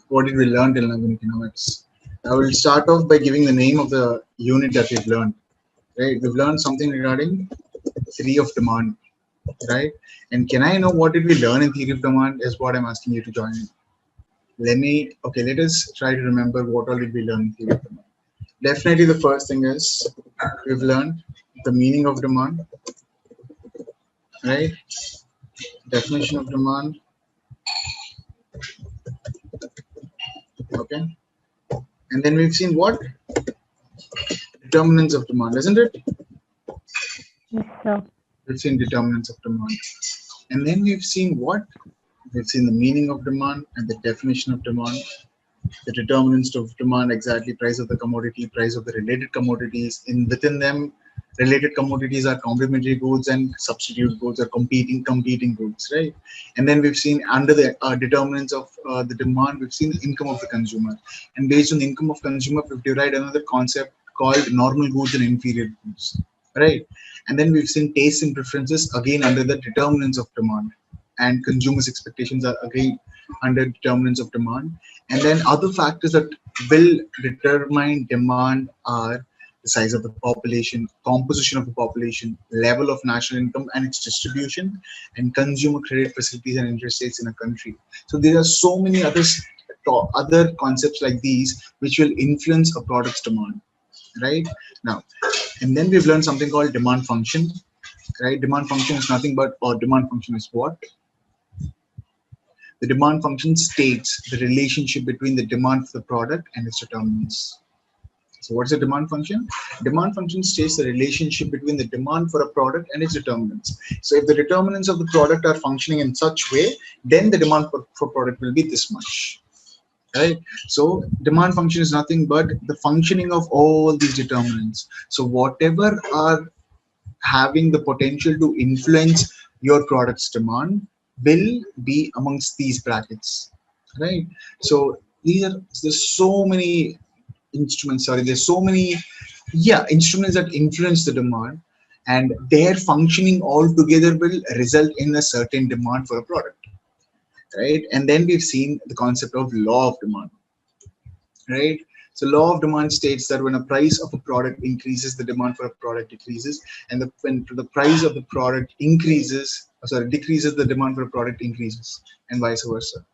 What did we learn till now in economics? I will start off by giving the name of the unit that we've learned. Right, we've learned something regarding theory of demand, right? And can I know what did we learn in theory of demand? Is what I'm asking you to join in. Let us try to remember what all did we learn in theory of demand. Definitely, the first thing is we've learned the meaning of demand, right? Definition of demand, okay? And then we've seen what determinants of demand, isn't it? Yes, sir. We've seen determinants of demand. And then we've seen what? We've seen the meaning of demand and the definition of demand, the determinants of demand, exactly price of the commodity, price of the related commodities. In within them, related commodities are complementary goods and substitute goods or competing goods, right? And then we've seen under the determinants of the demand, we've seen the income of the consumer. And based on the income of consumer, we've derived another concept called normal goods and inferior goods, right? And then we've seen tastes and preferences again under the determinants of demand, and consumers' expectations are again under determinants of demand. And then other factors that will determine demand are the size of the population, composition of the population, level of national income and its distribution, and consumer credit facilities and interest rates in a country. So there are so many other concepts like these which will influence a product's demand, right? Now, and then we've learned something called demand function, right? Demand function is nothing but, or demand function is what? The demand function states the relationship between the demand for the product and its determinants. So what's the demand function? Demand function states the relationship between the demand for a product and its determinants. So if the determinants of the product are functioning in such way, then the demand for product will be this much. Right? So demand function is nothing but the functioning of all these determinants. So whatever are having the potential to influence your product's demand will be amongst these brackets, right? So there's so many instruments, sorry, there's so many, instruments that influence the demand, and their functioning all together will result in a certain demand for a product, right? And then we've seen the concept of law of demand, right? So law of demand states that when a price of a product increases, the demand for a product decreases, and when the price of the product decreases, the demand for a product increases, and vice versa,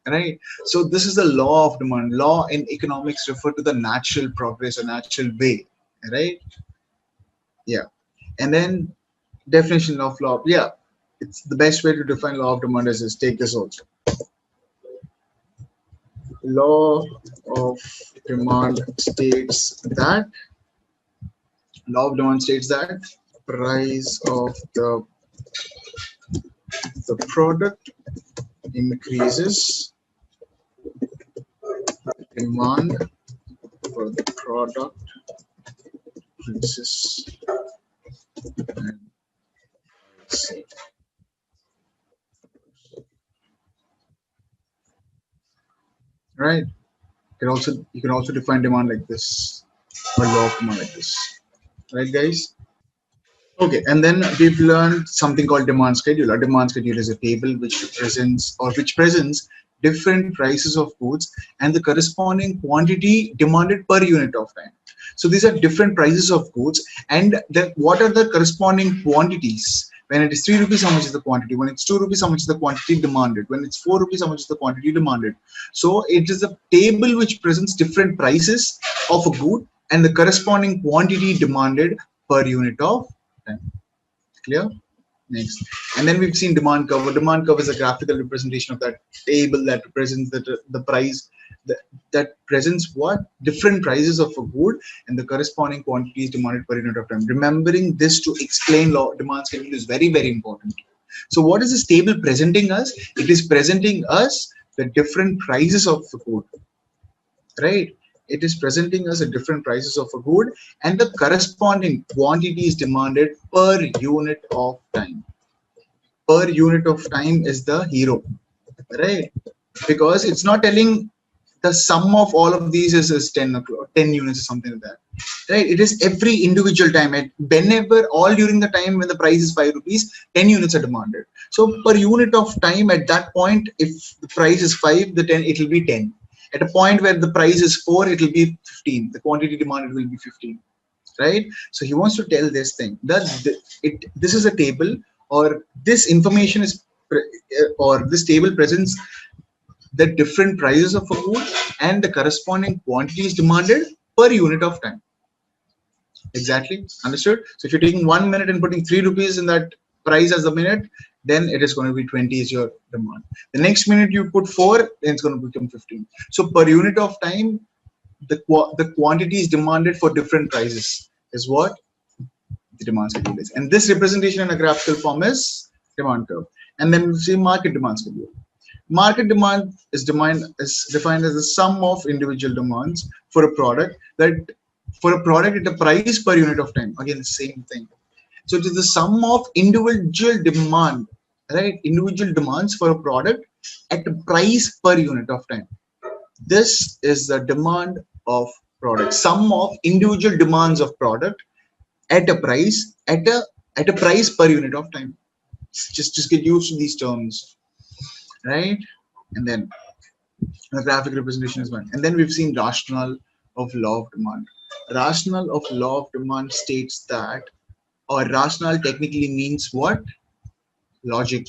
right? So this is the law of demand. Law in economics refer to the natural progress or natural way, right? Yeah. And then definition of law. Yeah, it's the best way to define law of demand is take this also. Law of demand states that price of the product increases, demand for the product increases, and right. You can also define demand like this, or law of demand like this, right, guys? Okay, and then we've learned something called demand schedule. A demand schedule is a table which presents different prices of goods and the corresponding quantity demanded per unit of time. So these are different prices of goods, and what are the corresponding quantities? When it is 3 rupees, how much is the quantity? When it's 2 rupees, how much is the quantity demanded? When it's 4 rupees, how much is the quantity demanded? So it is a table which presents different prices of a good and the corresponding quantity demanded per unit of time. Clear? Next. And then we've seen demand curve. A demand curve is a graphical representation of that table that represents the price that presents what different prices of a good and the corresponding quantities demanded per unit of time. Remembering this to explain law demand schedule is very, very important. So what is this table presenting us? It is presenting us the different prices of the good, right? It is presenting us the different prices of a good and the corresponding quantities demanded per unit of time. Per unit of time is the hero, right? Because it's not telling the sum of all of these is 10 o'clock, 10 units or something like that, right? It is every individual time, and whenever, all during the time when the price is 5 rupees, 10 units are demanded. So per unit of time at that point, if the price is 5, the 10, it will be 10. At a point where the price is 4, it will be 15. The quantity demanded will be 15, right? So he wants to tell this thing that this is a table, or this information is or this table presents the different prices of a good and the corresponding quantities demanded per unit of time. Exactly. Understood? So if you're taking 1 minute and putting 3 rupees in that price as the minute, then it is going to be 20 is your demand. The next minute you put 4, then it's going to become 15. So per unit of time, the quantities demanded for different prices is what the demand schedule is. And this representation in a graphical form is demand curve. And then we see market demand schedule. Market demand is defined as the sum of individual demands for a product at a price per unit of time. Again, the same thing. So it is the sum of individual demand, right? Individual demands for a product at a price per unit of time. This is the demand of product. Sum of individual demands of product at a price at a price per unit of time. Just get used to these terms, right? And then the graphic representation is one. And then we've seen rationale of law of demand. Rationale of law of demand states that, or rationale technically means what? Logic,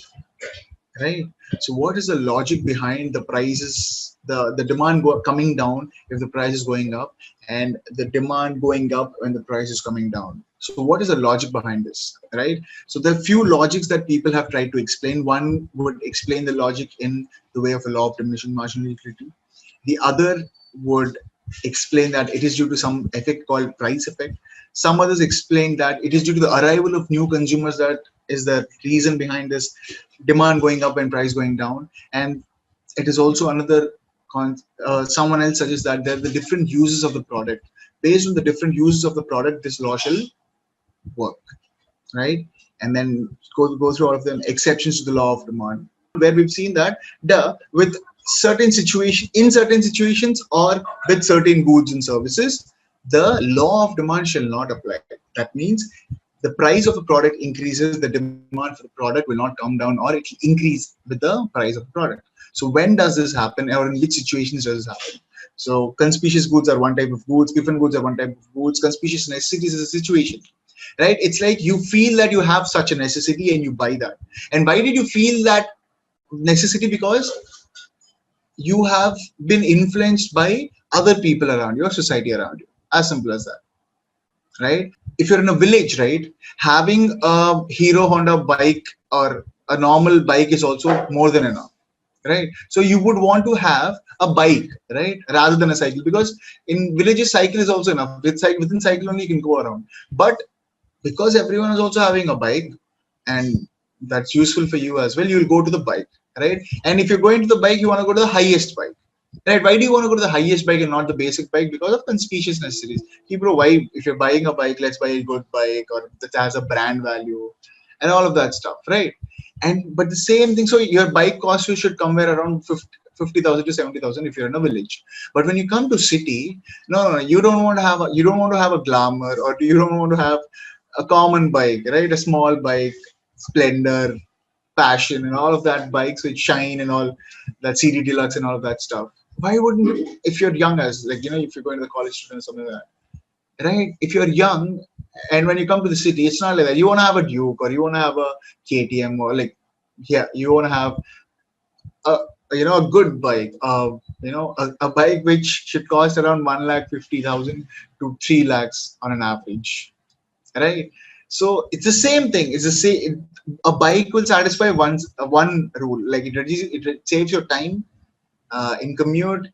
right? So what is the logic behind the prices, the demand coming down if the price is going up, and the demand going up when the price is coming down? So what is the logic behind this, right? So there are few logics that people have tried to explain. One would explain the logic in the way of a law of diminishing marginal utility. The other would explain that it is due to some effect called price effect. Some others explain that it is due to the arrival of new consumers that is the reason behind this demand going up and price going down. And it is also another someone else suggests that there are the different uses of the product. Based on the different uses of the product, this law shall work, right? And then go through all of them, exceptions to the law of demand, where we've seen that with in certain situations or with certain goods and services, the law of demand shall not apply. That means the price of a product increases, the demand for the product will not come down, or it will increase with the price of the product. So when does this happen, or in which situations does this happen? So conspicuous goods are one type of goods, given goods are one type of goods, conspicuous necessities is a situation, right? It's like you feel that you have such a necessity and you buy that. And why did you feel that necessity? Because you have been influenced by other people around you or society around you. As simple as that, right? If you're in a village, right, having a Hero Honda bike or a normal bike is also more than enough, right? So you would want to have a bike, right, rather than a cycle, because in villages cycle is also enough. Within cycle only you can go around. But because everyone is also having a bike, and that's useful for you as well, you'll go to the bike, right? And if you're going to the bike, you want to go to the highest bike, right? Why do you want to go to the highest bike and not the basic bike? Because of conspicuous necessities. Bro, why, if you're buying a bike, let's buy a good bike or that has a brand value and all of that stuff, right? And but the same thing, so your bike cost you should somewhere around 50,000 to 70,000 if you're in a village. But when you come to city, no, you don't want to have a glamour, or you don't want to have a common bike, right? A small bike, Splendor, Passion, and all of that bikes which shine and all that, CD Deluxe and all of that stuff. Why wouldn't you, if you're young, as like, if you're going to the college student or something like that, right? If you're young and when you come to the city, it's not like that. You want to have a Duke, or you want to have a KTM, or like, yeah, you want to have a a good bike, a bike which should cost around 1,50,000 to 3 lakhs on an average, right? So it's the same thing. It's the same. A bike will satisfy one rule, like it saves your time in commute.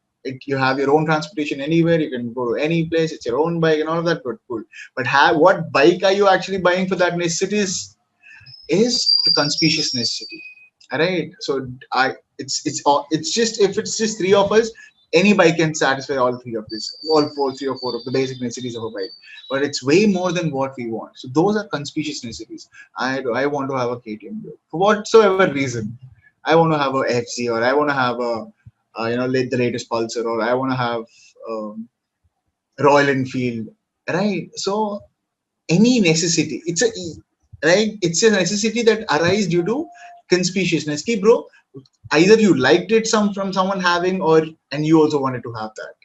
You have your own transportation anywhere. You can go to any place. It's your own bike and all of that. But cool. But what bike are you actually buying for that necessity is the conspicuous necessity. All right. So it's just, if it's just three of us, any bike can satisfy all three of this, three or four of the basic necessities of a bike. But it's way more than what we want. So those are conspicuous necessities. I want to have a KTM for whatsoever reason. I want to have a FZ, or I want to have a the latest Pulsar, or I want to have Royal Enfield, right? So any necessity, it's a necessity that arises due to conspicuousness. Bro, either you liked it from someone having, or and you also wanted to have that,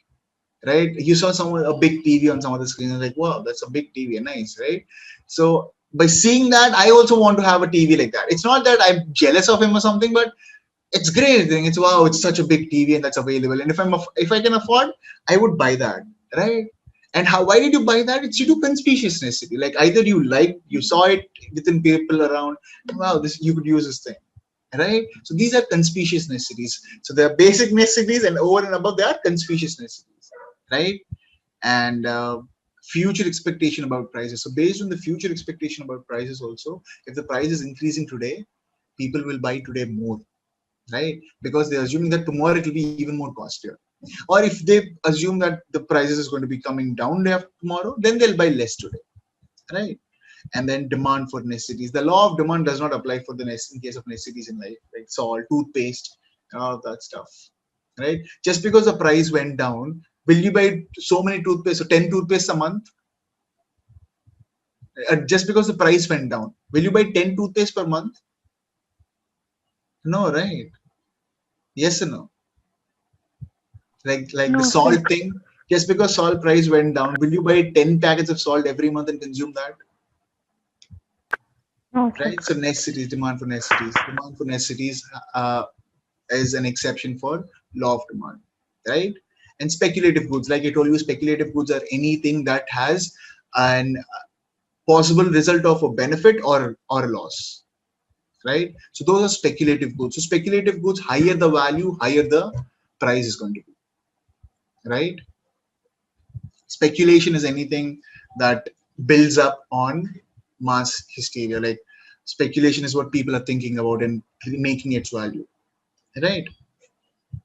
right? You saw someone a big TV on some other screen and like, wow, that's a big TV, nice, right? So by seeing that, I also want to have a TV like that. It's not that I'm jealous of him or something, but it's great thing. It's wow, it's such a big TV and that's available. And if I can afford, I would buy that, right? And how? Why did you buy that? It's due to conspicuousness. Like either you saw it within people around. Wow, this you could use this thing, right? So these are conspicuous necessities. So there are basic necessities, and over and above, there are conspicuous necessities, right? And future expectation about prices. So based on the future expectation about prices, also, if the price is increasing today, people will buy today more, right? Because they're assuming that tomorrow it will be even more costlier. Or if they assume that the prices is going to be coming down day after tomorrow, then they'll buy less today, right? And then demand for necessities. The law of demand does not apply for the in case of necessities in life, like salt, toothpaste, all that stuff, right? Just because the price went down, will you buy so many toothpaste, so 10 toothpaste a month? Just because the price went down, will you buy 10 toothpaste per month? No, right? Yes or no? Like the No, sir. salt thing. Just because salt price went down, will you buy 10 packets of salt every month and consume that? No, sir. Right? So necessities, demand for necessities is an exception for law of demand, right? And speculative goods, like I told you, speculative goods are anything that has an possible result of a benefit or a loss, right? So those are speculative goods. So speculative goods, higher the value, higher the price is going to be, right? Speculation is anything that builds up on mass hysteria. Like speculation is what people are thinking about and making its value, right?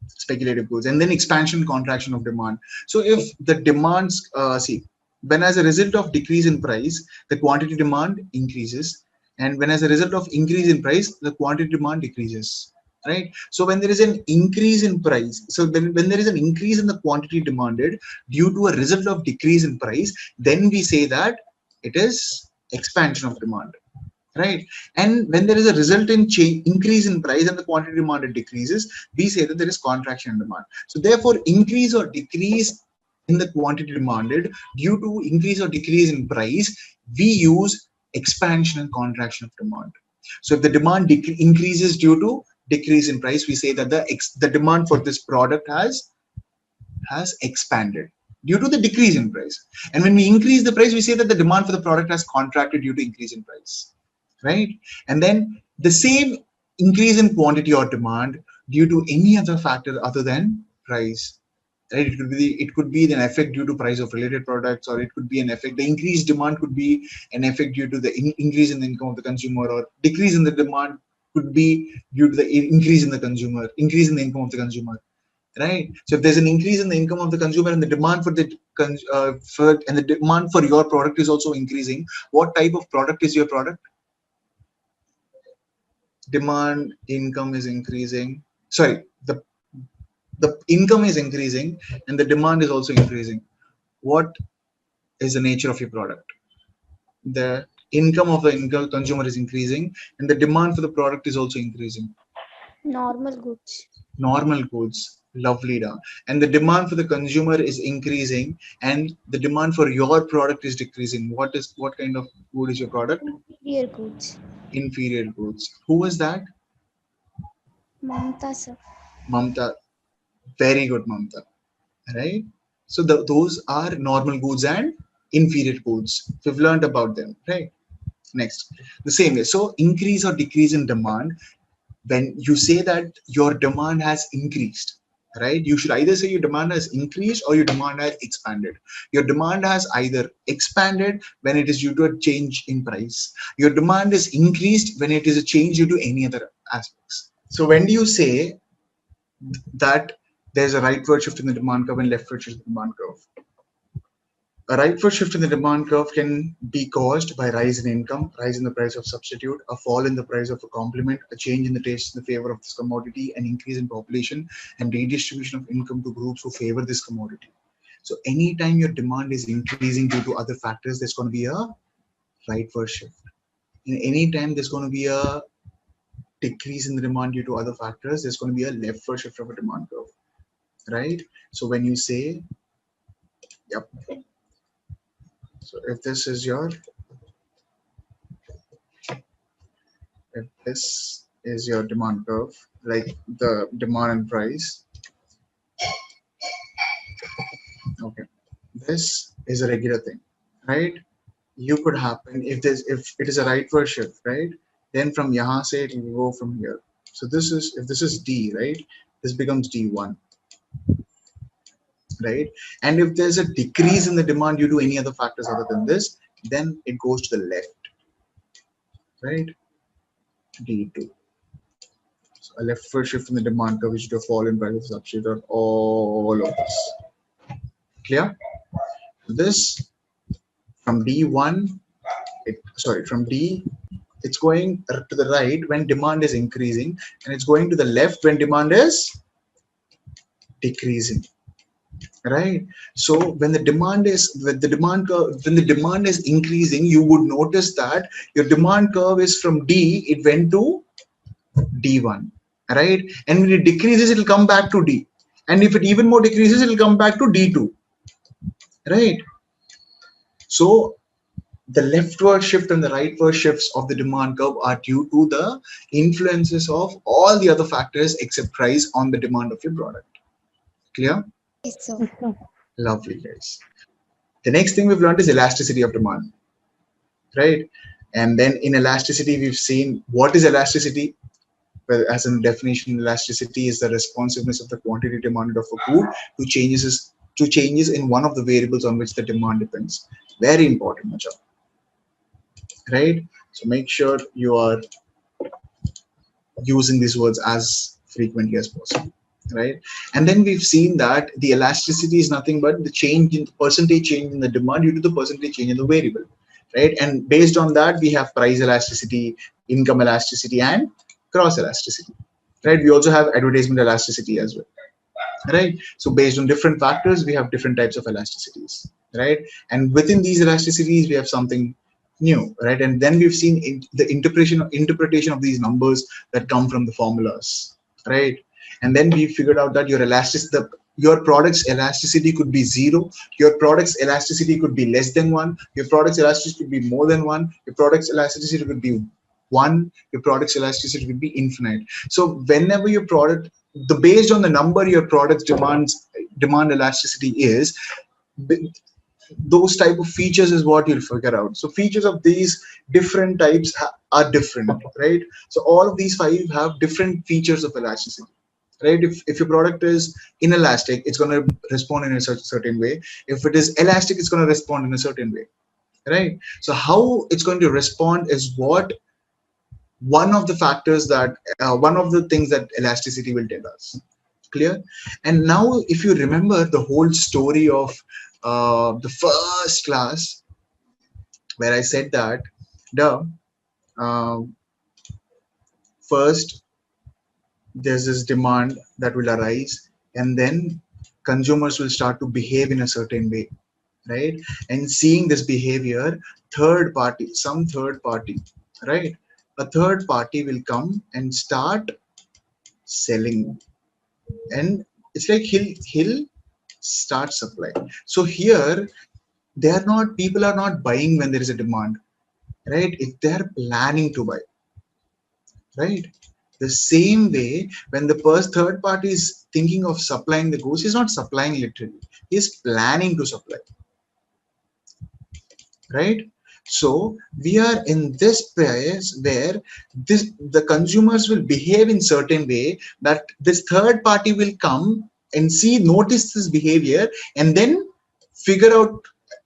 Speculative goods. And then expansion and contraction of demand. So if the demands, see, when as a result of decrease in price, the quantity demand increases, and when as a result of increase in price, the quantity demand decreases, right? So when there is an increase in price, so when there is an increase in the quantity demanded due to a result of decrease in price, then we say that it is expansion of demand, right? And when there is a resultant change, increase in price and the quantity demanded decreases, we say that there is contraction in demand. So therefore, increase or decrease in the quantity demanded due to increase or decrease in price, we use expansion and contraction of demand. So if the demand increases due to decrease in price, we say that the demand for this product has expanded due to the decrease in price. And when we increase the price, we say that the demand for the product has contracted due to increase in price, right? And then the same increase in quantity or demand due to any other factor other than price, right? It could be an effect due to price of related products, or it could be an effect. The increased demand could be an effect due to the increase in the income of the consumer, or decrease in the demand could be due to the increase in the income of the consumer, right? So if there's an increase in the income of the consumer and the demand and the demand for your product is also increasing, what type of product is your product? Demand, income is increasing. Sorry, the income is increasing and the demand is also increasing. What is the nature of your product? The income of the consumer is increasing and the demand for the product is also increasing. Normal goods. Normal goods, lovely da. And the demand for the consumer is increasing and the demand for your product is decreasing. What kind of good is your product? Inferior goods. Inferior goods. Who was that? Mamta sir. Mamta. Very good, Mamta. Right? So those are normal goods and inferior goods. We've learned about them, right? Next, the same way. So increase or decrease in demand, when you say that your demand has increased, right? You should either say your demand has increased or your demand has expanded. Your demand has either expanded when it is due to a change in price. Your demand is increased when it is a change due to any other aspects. So when do you say that there's a rightward shift in the demand curve and leftward shift in the demand curve? A rightward shift in the demand curve can be caused by rise in income, rise in the price of substitute, a fall in the price of a complement, a change in the taste in the favor of this commodity, an increase in population, and redistribution of income to groups who favor this commodity. So anytime your demand is increasing due to other factors, there's going to be a rightward shift. And anytime there's going to be a decrease in the demand due to other factors, there's going to be a leftward shift of a demand curve, right? So when you say, yep, so if this is your, if this is your demand curve, like the demand and price, okay, this is a regular thing, right? You could happen if there's, if it is a rightward shift, right? Then from yahan se it will go from here. So this is, if this is D, right? This becomes D1, right? And if there's a decrease in the demand due to any other factors other than this, then it goes to the left, right? D2. So a leftward shift in the demand curve which to fall in price of substrate or all of this. Clear? This from D1, from D, it's going to the right when demand is increasing, and it's going to the left when demand is decreasing, right? So when the demand is, when the demand curve, when the demand is increasing, you would notice that your demand curve is from D, it went to D1, right? And when it decreases, it will come back to D, and if it even more decreases, it will come back to D2, right? So the leftward shift and the rightward shifts of the demand curve are due to the influences of all the other factors except price on the demand of your product. Clear? Yes, sir. Yes, sir. Lovely, guys. The next thing we've learned is elasticity of demand, right? And then in elasticity, we've seen what is elasticity. Well, as a definition, elasticity is the responsiveness of the quantity demanded of a good to changes in one of the variables on which the demand depends. Very important, Macha. Right? So make sure you are using these words as frequently as possible, right? And then we've seen that the elasticity is nothing but the change in the percentage change in the demand due to the percentage change in the variable, right? And based on that, we have price elasticity, income elasticity, and cross elasticity, right? We also have advertisement elasticity as well, right? So based on different factors, we have different types of elasticities, right? And within these elasticities, we have something new, right? And then we've seen the interpretation of these numbers that come from the formulas, right? And then we figured out that your product's elasticity could be 0, your product's elasticity could be less than 1, your product's elasticity could be more than 1, your product's elasticity could be 1, your product's elasticity could be infinite. So whenever your product, the based on the number your product's demand elasticity is, those type of features is what you'll figure out. So features of these different types are different, right? So all of these 5 have different features of elasticity, right? If your product is inelastic, it's going to respond in a certain way. If it is elastic, it's going to respond in a certain way, right? So how it's going to respond is what one of the factors that one of the things that elasticity will tell us. Clear? And now if you remember the whole story of the first class where I said that the uh, first there's this demand that will arise, and then consumers will start to behave in a certain way, right? And seeing this behavior, some third party, right? A third party will come and start selling, and it's like he'll start supplying. So here people are not buying when there is a demand, right? If they are planning to buy, right? The same way when the third party is thinking of supplying the goods, he's not supplying literally, he's planning to supply, right? So we are in this place where the consumers will behave in certain way that this third party will come and notice this behavior, and then figure out,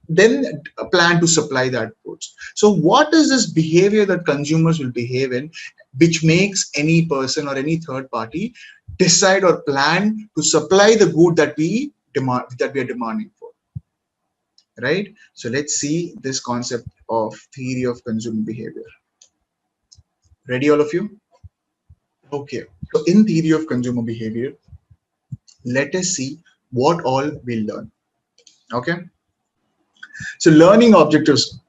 then plan to supply that goods. So what is this behavior that consumers will behave in, which makes any person or any third party decide or plan to supply the good that we are demanding for, right? So let's see this concept of theory of consumer behavior. Ready, all of you? Okay. So in theory of consumer behavior, let us see what all we'll learn. Okay. So learning objectives,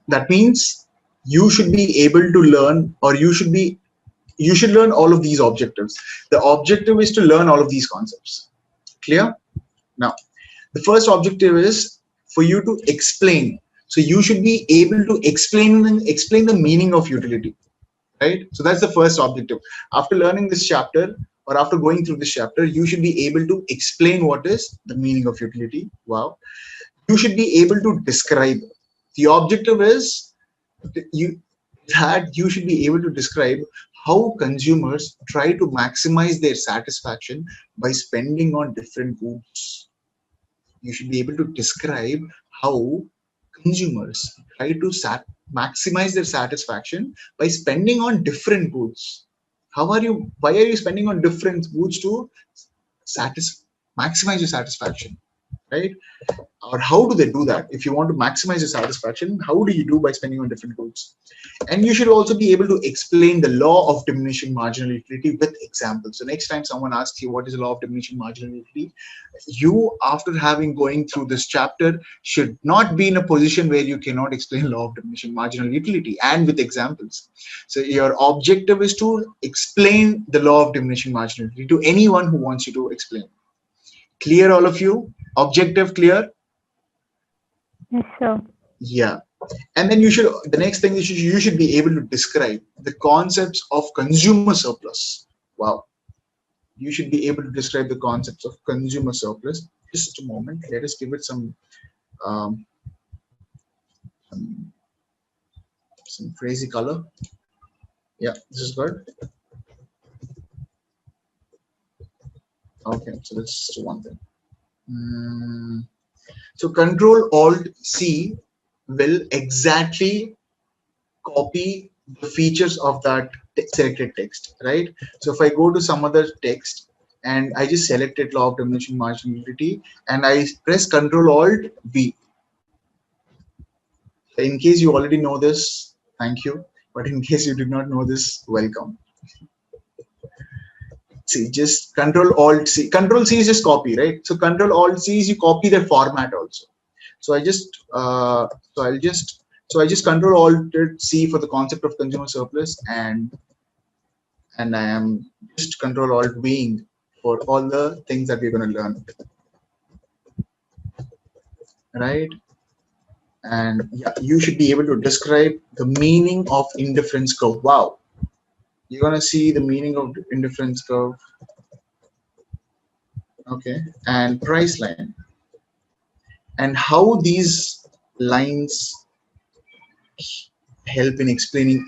that means you should be able to learn, or you should be you should learn all of these objectives. The objective is to learn all of these concepts. Clear? Now, the first objective is for you to explain. So you should be able to explain the meaning of utility, right? So that's the first objective. After learning this chapter or after going through this chapter, you should be able to explain what is the meaning of utility. Wow. You should be able to describe. The objective is you should be able to describe how consumers try to maximize their satisfaction by spending on different goods. You should be able to describe how consumers try to maximize their satisfaction by spending on different goods. Why are you spending on different goods to maximize your satisfaction, right? Or how do they do that? If you want to maximize your satisfaction, how do you do by spending on different goods? And you should also be able to explain the law of diminishing marginal utility with examples. So next time someone asks you what is the law of diminishing marginal utility, you, after having going through this chapter, should not be in a position where you cannot explain law of diminishing marginal utility and with examples. So your objective is to explain the law of diminishing marginal utility to anyone who wants you to explain. Clear, all of you? Objective clear? Yes, sir. Yeah. And then the next thing is you should be able to describe the concepts of consumer surplus. Wow. You should be able to describe the concepts of consumer surplus. Just a moment. Let us give it um, some crazy color. Yeah, this is good. Okay, so that's just one thing. So Control Alt C will exactly copy the features of that selected text, right? So if I go to some other text and I just selected law of diminishing marginality and I press Control Alt V. In case you already know this, thank you. But in case you did not know this, welcome. See, just Control Alt C. Control C is just copy, right? So Control Alt C is you copy the format also. So I just Control Alt C for the concept of consumer surplus, and I am just Control Alt Ving for all the things that we're going to learn, right? And yeah, you should be able to describe the meaning of indifference curve. Wow, you're going to see the meaning of the indifference curve. Okay, and price line, and how these lines help in explaining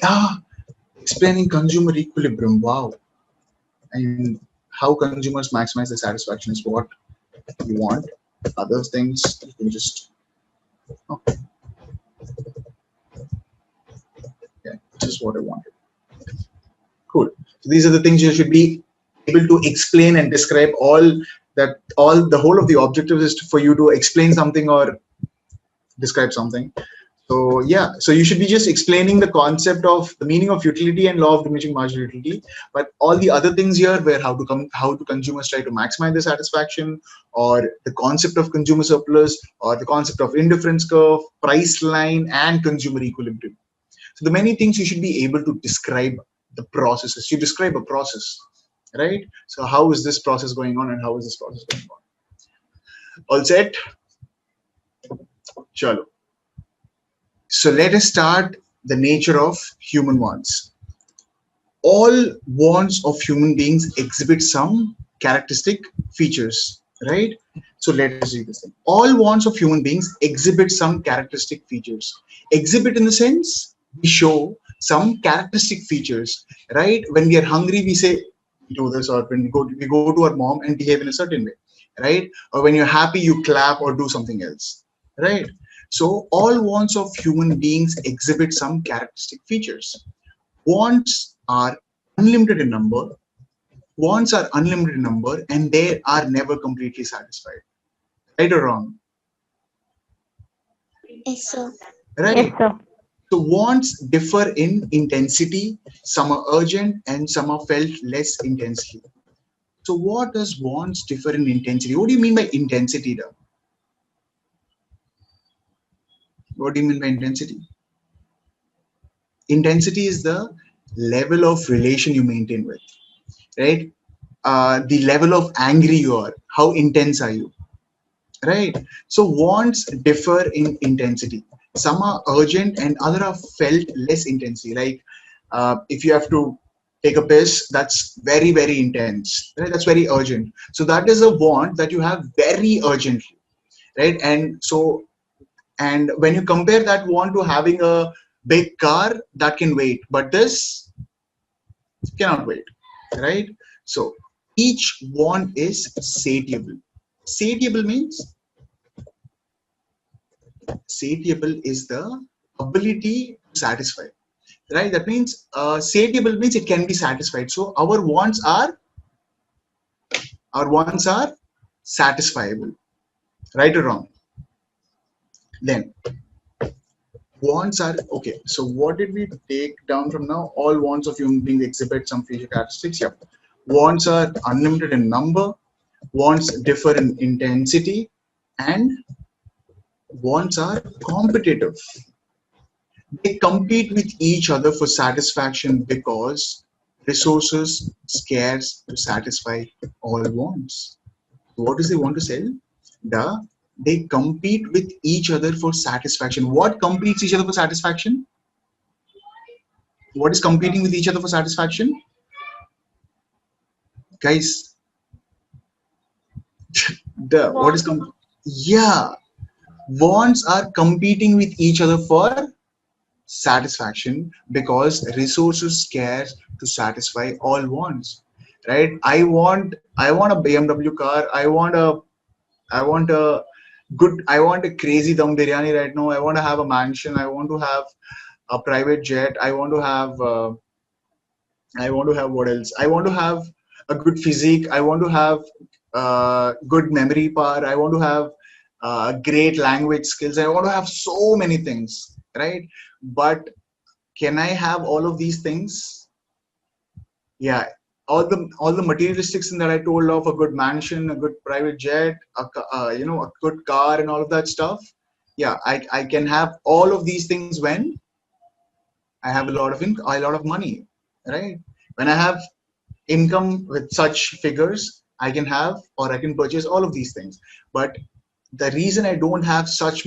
consumer equilibrium. Wow. And how consumers maximize their satisfaction is what you want. Other things you can just yeah, this is what I wanted. Cool. So these are the things you should be able to explain and describe. The whole of the objective is for you to explain something or describe something. So yeah, so you should be just explaining the concept of the meaning of utility and law of diminishing marginal utility, but all the other things here, where how do consumers try to maximize their satisfaction, or the concept of consumer surplus, or the concept of indifference curve, price line, and consumer equilibrium. So the many things you should be able to describe the processes. You describe a process, right? So how is this process going on, and how is this process going on? All set? Chalo. So let us start the nature of human wants. All wants of human beings exhibit some characteristic features, right? So let us read this thing. All wants of human beings exhibit some characteristic features. Exhibit in the sense we show some characteristic features, right? When we are hungry, we say we do this, or when we go to our mom and behave in a certain way, right? Or when you're happy, you clap or do something else, right? So all wants of human beings exhibit some characteristic features. Wants are unlimited in number. Wants are unlimited in number, and they are never completely satisfied. Right or wrong? Yes, sir. Right. Yes, sir. So wants differ in intensity. Some are urgent and some are felt less intensely. So what does wants differ in intensity? What do you mean by intensity, though? What do you mean by intensity? Intensity is the level of relation you maintain with, right? The level of angry you are, how intense are you, right? So wants differ in intensity. Some are urgent and other are felt less intensely. Like if you have to take a piss, that's very, very intense, right? That's very urgent. So that is a want that you have very urgently, right? And when you compare that want to having a big car that can wait, but this cannot wait, right? So each want is satiable. Satiable means satiable is the ability to satisfy, right? That means satiable means it can be satisfied. So our wants are satisfiable, right or wrong? Then wants are okay. So what did we take down from now? All wants of human beings exhibit some facial characteristics. Yep. Wants are unlimited in number. Wants differ in intensity, and wants are competitive. They compete with each other for satisfaction because resources scarce to satisfy all wants. What does they want to sell? They compete with each other for satisfaction. What competes each other for satisfaction? What is competing with each other for satisfaction? Guys, the what is Want. yeah, wants are competing with each other for satisfaction because resources scarce to satisfy all wants, right? I want a BMW car. I want a crazy dum biryani right now. I want to have a mansion. I want to have a private jet. I want to have what else? I want to have a good physique. I want to have good memory power. I want to have great language skills. I want to have so many things, right? But can I have all of these things? Yeah, all the materialistic things that I told of, a good mansion, a good private jet, a good car, and all of that stuff. Yeah, I can have all of these things when I have a lot of money, right? When I have income with such figures, I can have or I can purchase all of these things. But the reason I don't have such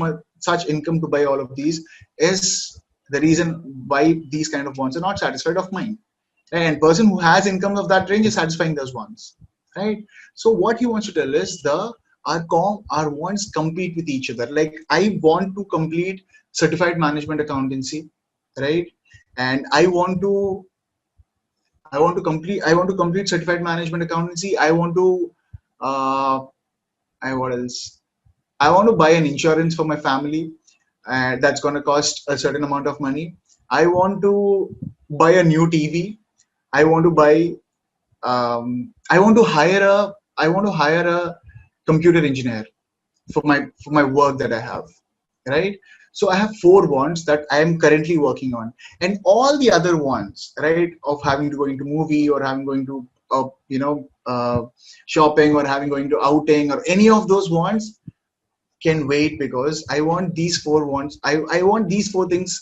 income to buy all of these is the reason why these kind of wants are not satisfied of mine. And person who has income of that range is satisfying those wants, right? So what he wants to tell is our wants compete with each other. Like I want to complete certified management accountancy, right? And I want to complete certified management accountancy. I want to uh, what else? I want to buy an insurance for my family. That's going to cost a certain amount of money. I want to buy a new TV. I want to buy. I want to hire a computer engineer for my work that I have, right? So I have 4 wants that I am currently working on, and all the other ones, right, of having to go into movie or having going to shopping or having going to outing or any of those wants can wait because I want these 4 wants. I want these 4 things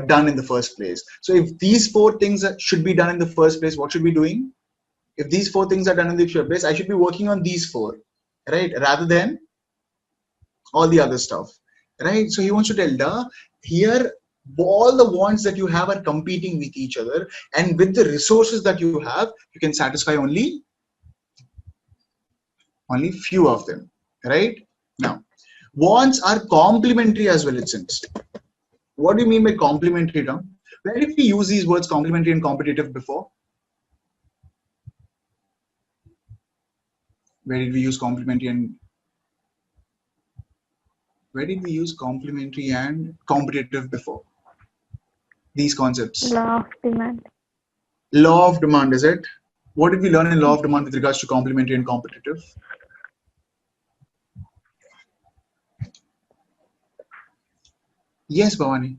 done in the first place. So if these 4 things should be done in the first place, what should we be doing? If these 4 things are done in the first place, I should be working on these 4, right, rather than all the other stuff, right? So he wants to tell here all the wants that you have are competing with each other, and with the resources that you have, you can satisfy only few of them, right? Now, wants are complementary as well. It seems. What do you mean by complementary, Tom? Where did we use these words complementary and competitive before? Where did we use complementary and competitive before? These concepts. Law of demand. Law of demand, is it? What did we learn in law of demand with regards to complementary and competitive? Yes, Bhavani.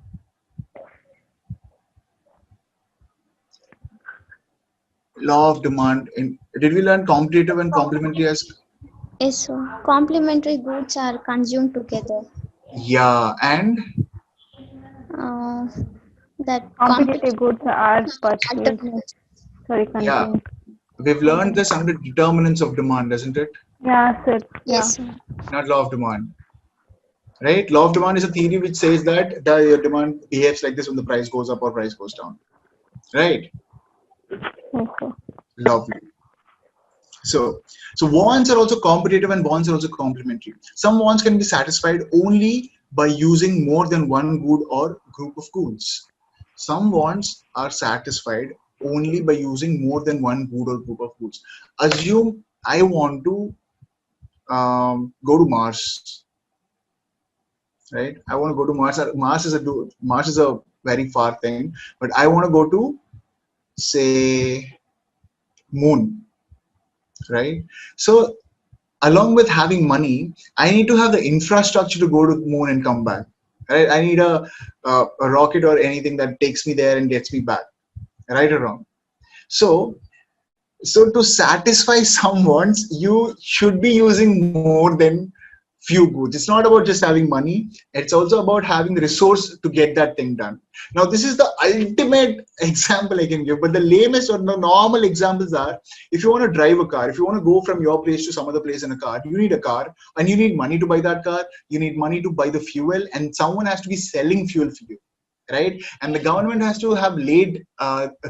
Law of demand. Did we learn competitive and complementary as? Yes, so complementary goods are consumed together. Yeah, and Uh, that Competitive goods are purchased. alternate. Sorry, Yeah, continue. we've learned this under determinants of demand, isn't it? Yeah, sir. Yeah. Yes, sir. Not law of demand, right? Law of demand is a theory which says that the demand behaves like this when the price goes up or price goes down, right? Yes, sir. Lovely. So wants are also competitive and wants are also complementary. Some wants can be satisfied only by using more than one good or group of goods. Some wants are satisfied only by using more than one good or group of goods. Assume I want to go to Mars, right? I want to go to Mars. Mars is a very far thing, but I want to go to, say, Moon, right? So along with having money, I need to have the infrastructure to go to the moon and come back. Right? I need a rocket or anything that takes me there and gets me back. Right or wrong? So so to satisfy some wants, you should be using more than few goods. It's not about just having money. It's also about having the resource to get that thing done. Now, this is the ultimate example I can give, but the lamest or the normal examples are, if you want to drive a car, if you want to go from your place to some other place in a car, you need a car and you need money to buy that car. You need money to buy the fuel, and someone has to be selling fuel for you, right? And the government has to have laid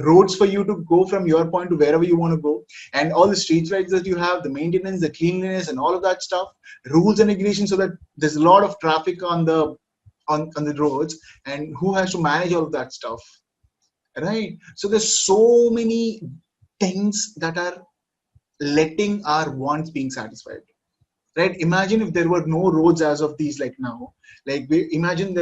roads for you to go from your point to wherever you want to go, and all the street lights that you have, the maintenance, the cleanliness, and all of that stuff, rules and regulations, so that there's a lot of traffic on the roads, and who has to manage all of that stuff, right? So there's so many things that are letting our wants being satisfied, right? Imagine if there were no roads as of these, like now, like we imagine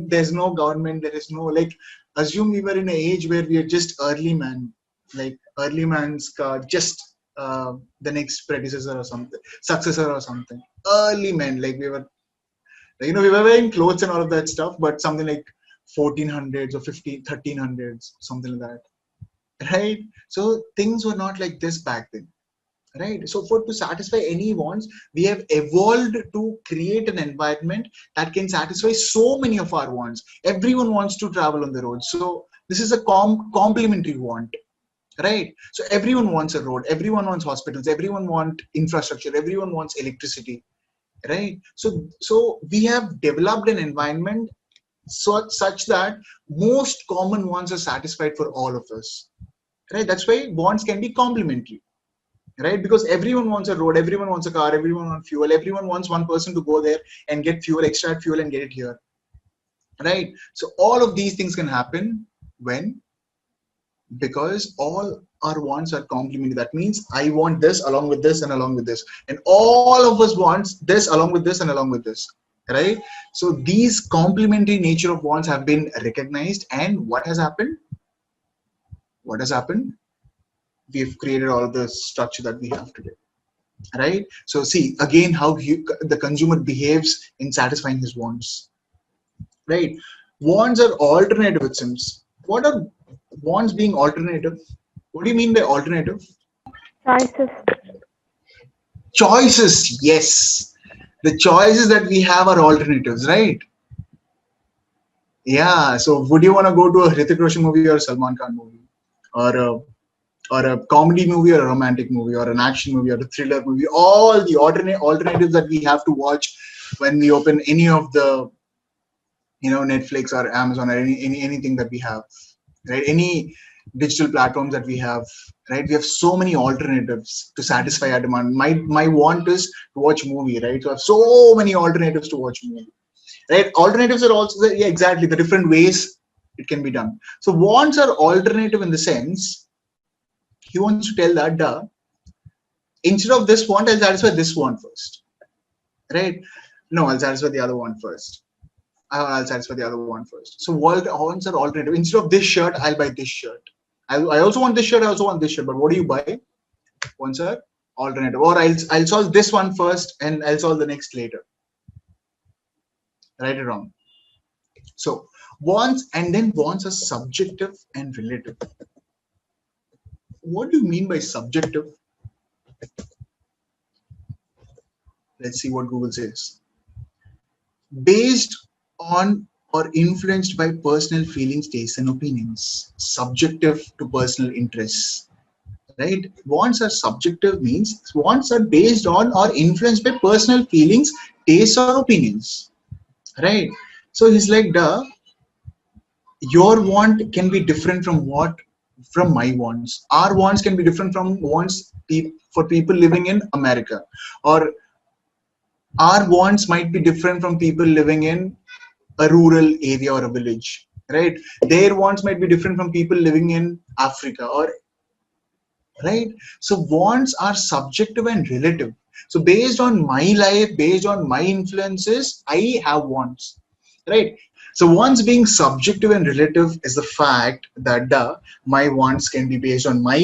there's no government, there is no, like, assume we were in an age where we are just early man, like early man's car, just the next predecessor or something, successor or something, early men, like we were, we were wearing clothes and all of that stuff, but something like 1400s or 15 1300s, something like that, right? So things were not like this back then, right? So for to satisfy any wants, we have evolved to create an environment that can satisfy so many of our wants. Everyone wants to travel on the road, so this is a complementary want, right? So everyone wants a road, everyone wants hospitals, everyone wants infrastructure, everyone wants electricity, right? So we have developed an environment such that most common wants are satisfied for all of us, right? That's why wants can be complementary, right? Because everyone wants a road, everyone wants a car, everyone wants fuel, everyone wants one person to go there and get fuel, extract fuel, and get it here, right? So all of these things can happen when, because all our wants are complementary. That means I want this along with this and along with this, and all of us wants this along with this and along with this, right? So these complementary nature of wants have been recognized, and what has happened, we've created all the structure that we have today, right? So see again how the consumer behaves in satisfying his wants, right? Wants are alternative, it seems. What are wants being alternative? What do you mean by alternative? Choices. Choices, yes. The choices that we have are alternatives, right? Yeah. So would you want to go to a Hrithik Roshan movie or a Salman Khan movie, or a comedy movie or a romantic movie or an action movie or a thriller movie? All the alternatives that we have to watch when we open any of the, Netflix or Amazon or anything that we have, right? Any digital platforms that we have, right? We have so many alternatives to satisfy our demand. My want is to watch movie, right? So I have so many alternatives to watch movie, right? Alternatives are also, yeah, exactly, the different ways it can be done. So wants are alternative in the sense he wants to tell that, instead of this want, I'll satisfy this want first, right? No, I'll satisfy the other one first. I'll satisfy the other one first. So wants are alternative. Instead of this shirt, I'll buy this shirt. I also want this shirt. I also want this shirt. But what do you buy? Wants are alternative. Or I'll solve this one first and I'll solve the next later. Right or wrong? So wants, and then wants are subjective and relative. What do you mean by subjective? Let's see what Google says. Based on or influenced by personal feelings, tastes, and opinions. Subjective to personal interests. Right? Wants are subjective means wants are based on or influenced by personal feelings, tastes, or opinions. Right? So he's like, duh, your want can be different from my wants. Our wants can be different from wants for people living in America, or our wants might be different from people living in a rural area or a village, right? Their wants might be different from people living in Africa, or right. So wants are subjective and relative. So based on my life, based on my influences, I have wants, right? So wants being subjective and relative is the fact that my wants can be based on my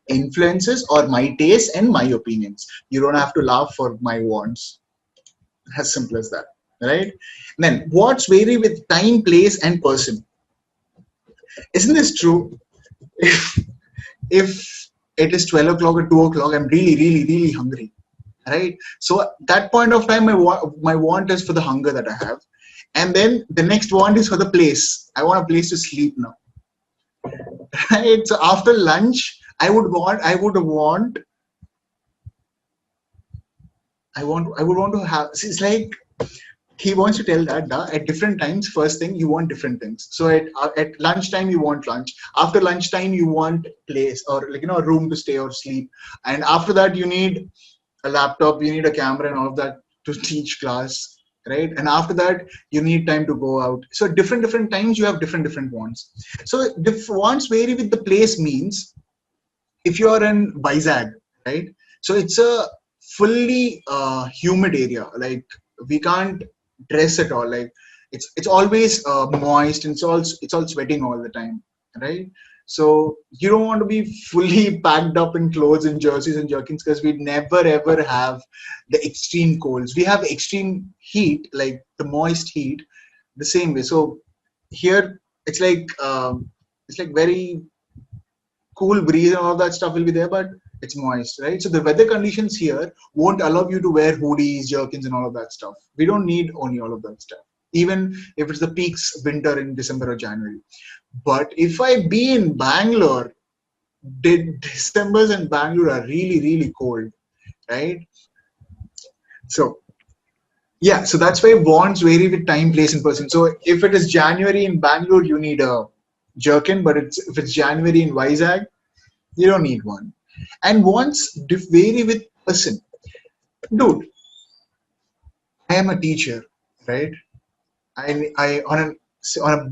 influences or my taste and my opinions. You don't have to laugh for my wants. As simple as that, right? Then wants vary with time, place, and person. Isn't this true? If it is 12 o'clock or 2 o'clock, I'm really, really, really hungry, right? So at that point of time, my want is for the hunger that I have. And then the next want is for the place. I want a place to sleep now, right? So after lunch, I would want to have, it's like, he wants to tell that at different times, first thing, you want different things. So at lunchtime you want lunch, after lunchtime you want place, or like, a room to stay or sleep, and after that you need a laptop, you need a camera and all of that to teach class, right? And after that you need time to go out. So different times you have different wants. So the wants vary with the place means, if you are in Vizag, right? So it's a fully humid area. Like, we can't dress at all. Like, it's always moist, and it's all sweating all the time, right? So you don't want to be fully packed up in clothes and jerseys and jerkins, because we never ever have the extreme colds. We have extreme heat, like the moist heat, the same way. So here it's like very cool breeze and all that stuff will be there, but it's moist, right? So the weather conditions here won't allow you to wear hoodies, jerkins, and all of that stuff. We don't need only all of that stuff, even if it's the peaks winter in December or January. But if I be in Bangalore, Decembers in Bangalore are really, really cold, right? So yeah, so that's why wants vary with time, place, and person. So if it is January in Bangalore, you need a jerkin, but if it's January in Vizag, you don't need one. And wants vary with person. Dude, I am a teacher, right? I on a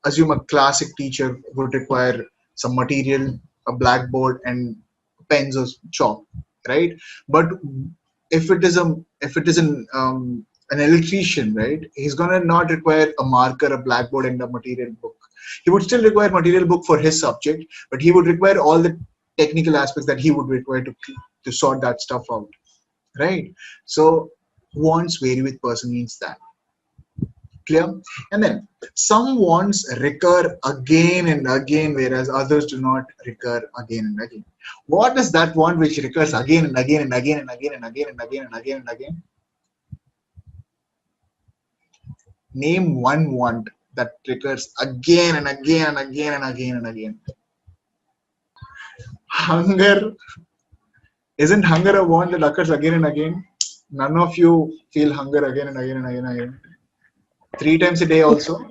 assume a classic teacher would require some material, a blackboard, and pens or chalk, right? But if it is an electrician, right? He's gonna not require a marker, a blackboard, and a material book. He would still require material book for his subject, but he would require all the technical aspects that he would require to sort that stuff out, right? So wants vary with person means that. Clear? And then some wants recur again and again, whereas others do not recur again and again. What is that want which recurs again and again and again and again and again and again and again and again? Name one want that recurs again and again and again and again and again. Hunger. Isn't hunger a want that occurs again and again? None of you feel hunger again and again and again and again. 3 times a day also.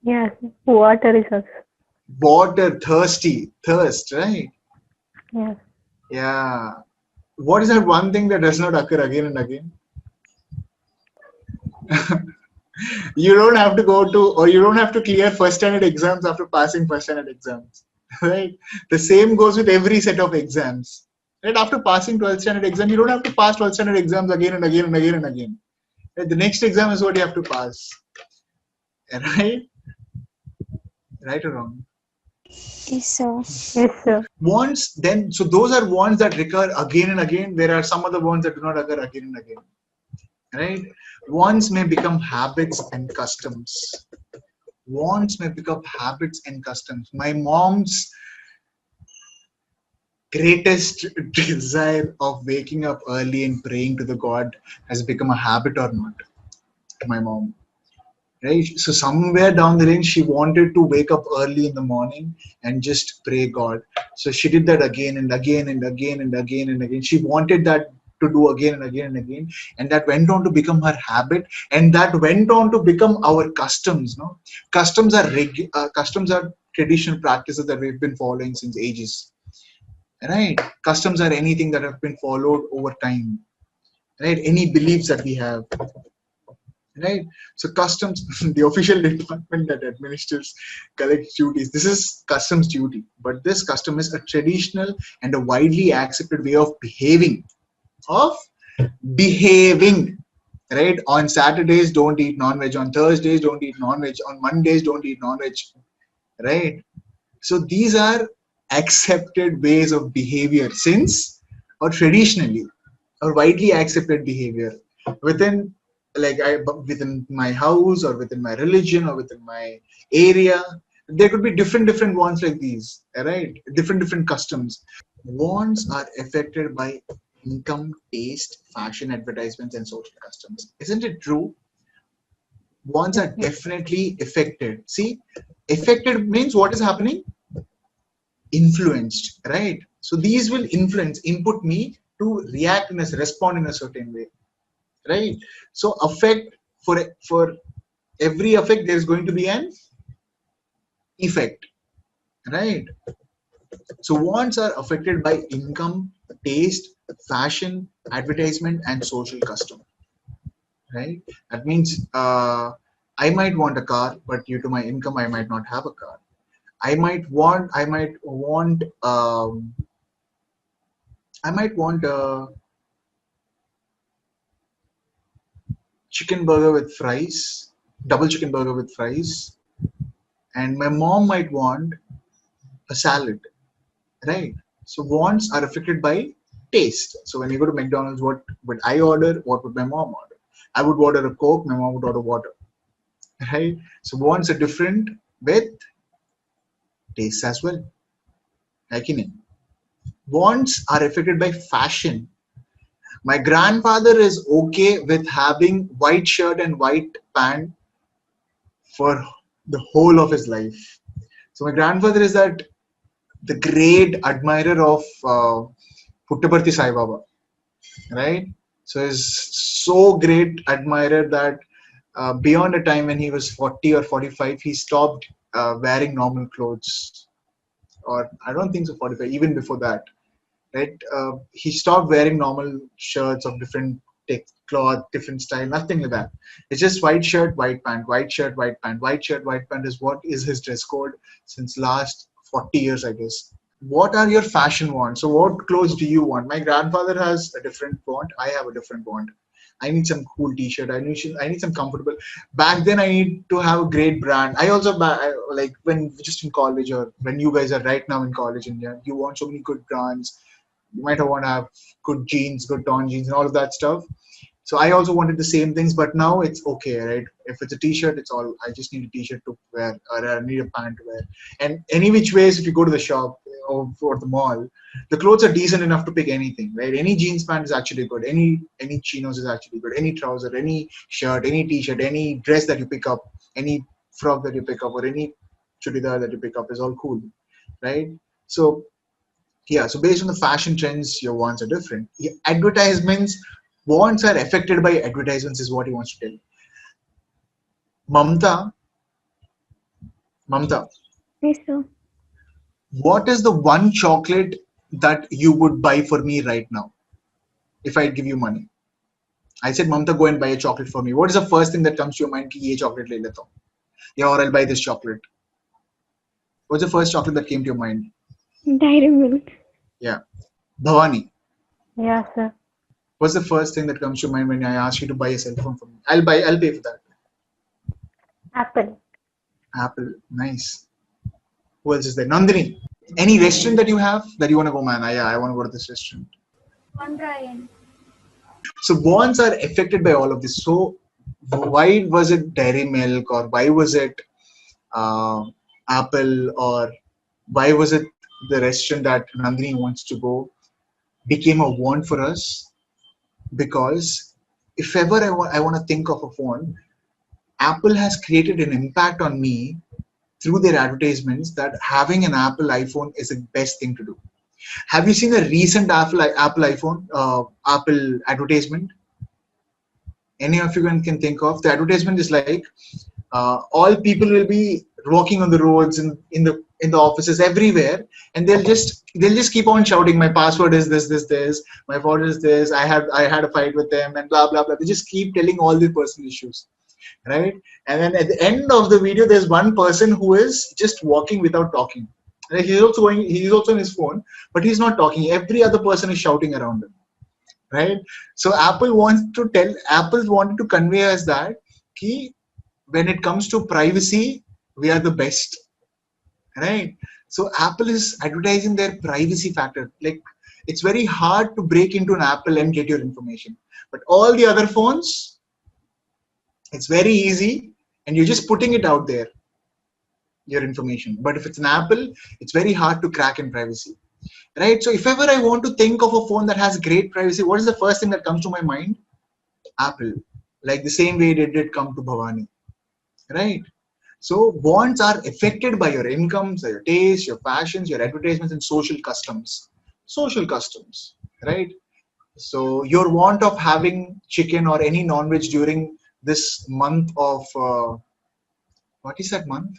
Yes. Water is also. Water, thirst, right? Yes. Yeah. What is that one thing that does not occur again and again? You don't have to go to, or you don't have to clear first standard exams after passing first standard exams, right? The same goes with every set of exams, right? After passing 12th standard exam, you don't have to pass 12th standard exams again and again and again and again. Right? The next exam is what you have to pass, right? Right or wrong? Yes, sir. Yes, sir. Wants, then, so those are wants that recur again and again. There are some other wants that do not occur again and again, right? Wants may become habits and customs. Wants may become habits and customs. My mom's greatest desire of waking up early and praying to the God has become a habit or not? My mom. right? So somewhere down the lane, she wanted to wake up early in the morning and just pray God. So she did that again and again and again and again and again. She wanted that to do again and again and again, and that went on to become her habit, and that went on to become our customs. No, customs are traditional practices that we've been following since ages, right? Customs are anything that have been followed over time, right? Any beliefs that we have, right? So customs, the official department that administers collects duties. This is customs duty, but this custom is a traditional and a widely accepted way of of behaving. Right? On Saturdays, don't eat non-veg. On Thursdays, don't eat non-veg. On Mondays, don't eat non-veg. Right? So these are accepted ways of behavior since or traditionally or widely accepted behavior within within my house or within my religion or within my area. There could be different wants like these, right? Different customs. Wants are affected by income, taste, fashion, advertisements, and social customs. Isn't it true? Wants are Yes. definitely affected. See, affected means what is happening? Influenced, right? So these will influence, input me to react in a respond in a certain way, right? So affect, for every effect there is going to be an effect, right? So wants are affected by income, taste, fashion, advertisement, and social custom, right? That means I might want a car, but due to my income I might not have a car. I might want a chicken burger with fries, double chicken burger with fries, and my mom might want a salad, right? So wants are affected by taste. So when you go to McDonald's, what would I order? What would my mom order? I would order a Coke, my mom would order water, right? So wants are different with tastes as well. Like in it. Wants are affected by fashion. My grandfather is okay with having white shirt and white pant for the whole of his life. So my grandfather is that the great admirer of Puttaparthi Sai Baba, right? So he's so great admirer that beyond a time when he was 40 or 45, he stopped wearing normal clothes. Or I don't think so 45, even before that, right? He stopped wearing normal shirts of different cloth, different style, nothing like that. It's just white shirt, white pant, white shirt, white pant, white shirt, white pant is what is his dress code since last 40 years, I guess. What are your fashion wants? So what clothes do you want? My grandfather has a different want. I have a different want. I need some cool t-shirt. I need some comfortable. Back then, I need to have a great brand. I also like when just in college or when you guys are right now in college, India, you want so many good brands. You might want to have good jeans, good torn jeans, and all of that stuff. So I also wanted the same things, but now it's okay, right? If it's a t-shirt, it's all. I just need a t-shirt to wear, or I need a pant to wear. And any which ways, if you go to the shop or the mall, the clothes are decent enough to pick anything, right? Any jeans pant is actually good. Any chinos is actually good. Any trouser, any shirt, any t-shirt, any dress that you pick up, any frock that you pick up, or any chudidar that you pick up is all cool, right? So yeah, so based on the fashion trends, your wants are different. Advertisements, wants are affected by advertisements, is what he wants to tell. Mamta, Mamta, Yes, sir. what is the one chocolate that you would buy for me right now if I give you money? I said, Mamta, go and buy a chocolate for me. What is the first thing that comes to your mind? Ki ye chocolate le leta hu. Yeah, or I'll buy this chocolate. What's the first chocolate that came to your mind? Dairy milk. Yeah. Bhavani, Yeah, sir. what's the first thing that comes to your mind when I ask you to buy a cell phone for me? I'll pay for that. Apple. Apple, nice. Who else is there? Nandini. Any restaurant that you have that you want to go, man? Yeah, I want to go to this restaurant. So wants are affected by all of this. So why was it Dairy Milk, or why was it uh, Apple, or why was it the restaurant that Nandini wants to go became a want for us? Because if ever I want to think of a phone, Apple has created an impact on me through their advertisements that having an Apple iPhone is the best thing to do. Have you seen the recent Apple iPhone Apple advertisement? Any of you can think of? The advertisement is like all people will be walking on the roads in the offices everywhere, and they'll just keep on shouting, my password is this, my password is this, I had a fight with them, and blah blah blah. They just keep telling all the personal issues, right? And then at the end of the video, there's one person who is just walking without talking. Like he's also on his phone, but he's not talking. Every other person is shouting around him, right? So Apple wanted to convey us that key, when it comes to privacy, we are the best, right? So Apple is advertising their privacy factor. Like, it's very hard to break into an Apple and get your information, but all the other phones, it's very easy, and you're just putting it out there, your information. But if it's an Apple, it's very hard to crack in privacy, right? So if ever I want to think of a phone that has great privacy, what is the first thing that comes to my mind? Apple. Like the same way it did come to Bhavani, right? So wants are affected by your incomes, your tastes, your passions, your advertisements, and social customs. Social customs, right? So your want of having chicken or any non-veg during this month of what is that month?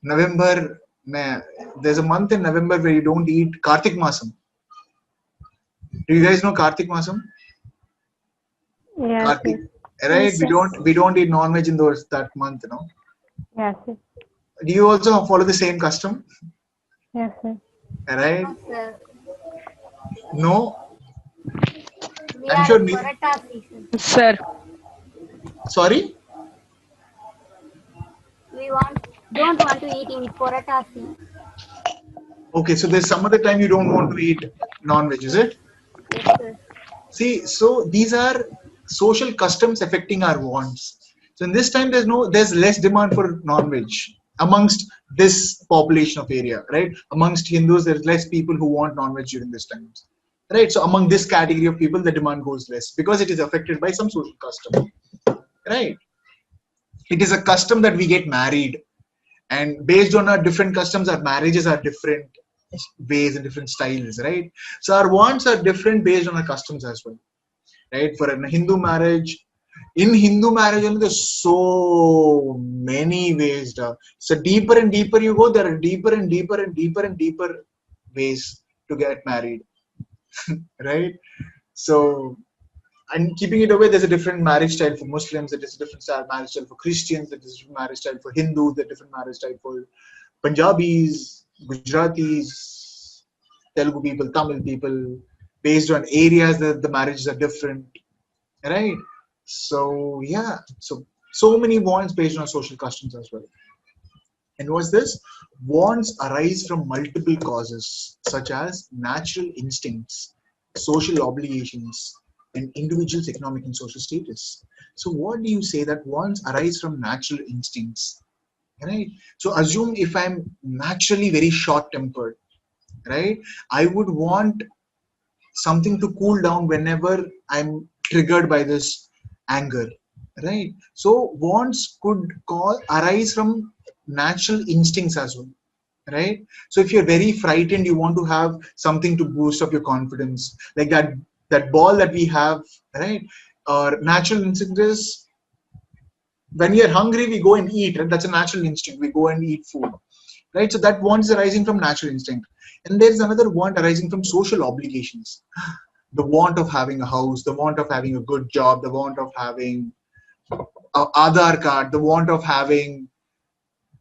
November. There's a month in November where you don't eat Kartik Masam. Do you guys know Kartik Masam? Yes, Kartik, sir. right? Yes, We don't eat non-veg in that month, Yes, sir. Do you also follow the same custom, Yes, sir. right? Sir, No, we I'm are sure. in paratha season. Sir, Sorry. We don't want to eat in paratha season. Okay, so there's some other time you don't want to eat non-veg, is it? Yes, sir. See, so these are social customs affecting our wants. So in this time, there's less demand for non-veg amongst this population of area, right? Amongst Hindus, there's less people who want non-veg during this time, right? So among this category of people, the demand goes less because it is affected by some social custom, right? It is a custom that we get married, and based on our different customs, our marriages are different ways and different styles, right? So our wants are different based on our customs as well, right? For a Hindu marriage, in Hindu marriage only, there's so many ways. So deeper and deeper you go, there are deeper and deeper and deeper and deeper ways to get married, right? So, and keeping it away, there's a different marriage style for Muslims, there's a different marriage style for Christians, there's a different marriage style for Hindus, there's a different marriage style for Punjabis, Gujaratis, Telugu people, Tamil people. Based on areas, the marriages are different, right? So yeah, so many wants based on social customs as well. And what's this? Wants arise from multiple causes, such as natural instincts, social obligations, and individuals' economic and social status. So what do you say that wants arise from natural instincts? Right? So assume if I'm naturally very short-tempered, right? I would want something to cool down whenever I'm triggered by this anger, right? So wants could arise from natural instincts as well, right? So if you're very frightened, you want to have something to boost up your confidence, like that ball that we have, right? Or natural instinct is when we are hungry, we go and eat, right? That's a natural instinct. We go and eat food, right? So that want is arising from natural instinct. And there's another want arising from social obligations. The want of having a house, the want of having a good job, the want of having a Aadhaar card, the want of having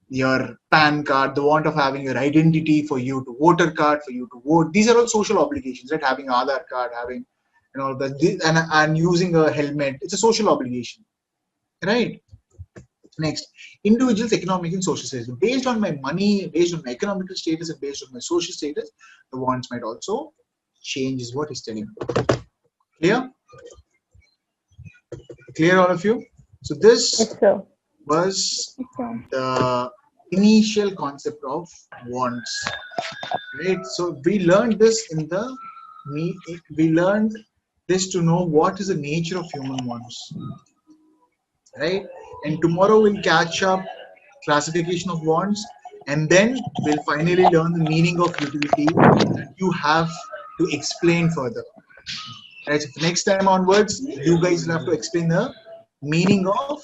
your PAN card, the want of having your identity for you to voter card, for you to vote. These are all social obligations, right? Having Aadhaar card, having all that, and using a helmet. It's a social obligation, right? Next, individuals' economic and social status. Based on my money, based on my economical status, and based on my social status, the wants might also change, is what he's telling. Clear? Clear, all of you? So this Yes, sir. was yes, sir. the initial concept of wants, right? So we learned this we learned this to know what is the nature of human wants, right? And tomorrow we'll catch up classification of wants, and then we'll finally learn the meaning of utility that you have to explain further. Right? So next time onwards, you guys will have to explain the meaning of